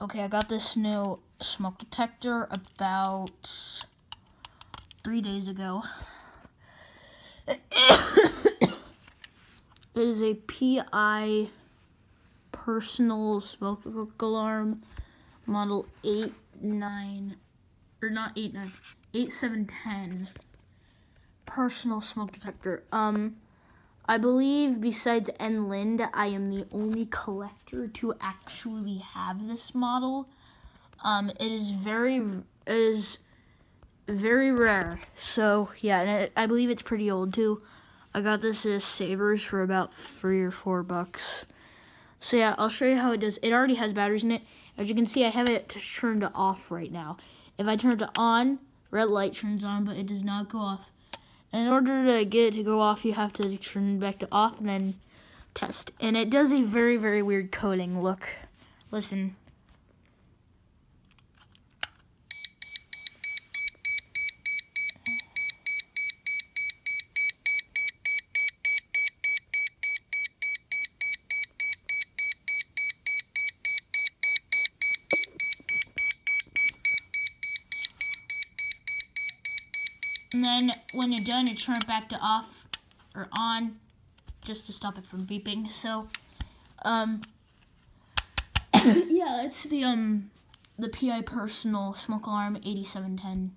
Okay, I got this new smoke detector about 3 days ago. It is a PI personal smoke alarm model 8710 personal smoke detector. I believe besides Enlind, I am the only collector to actually have this model. It is very rare. So yeah, and I believe it's pretty old too. I got this at Savers for about $3 or $4. So yeah, I'll show you how it does. It already has batteries in it. As you can see, I have it turned to off right now. If I turn it to on, red light turns on, but it does not go off. In order to get it to go off, you have to turn it back to off and then test. And it does a very, very weird coding. Look, listen. And then when you're done, you turn it back to off or on just to stop it from beeping. So, yeah, it's the PI Personal Smoke Alarm 8710.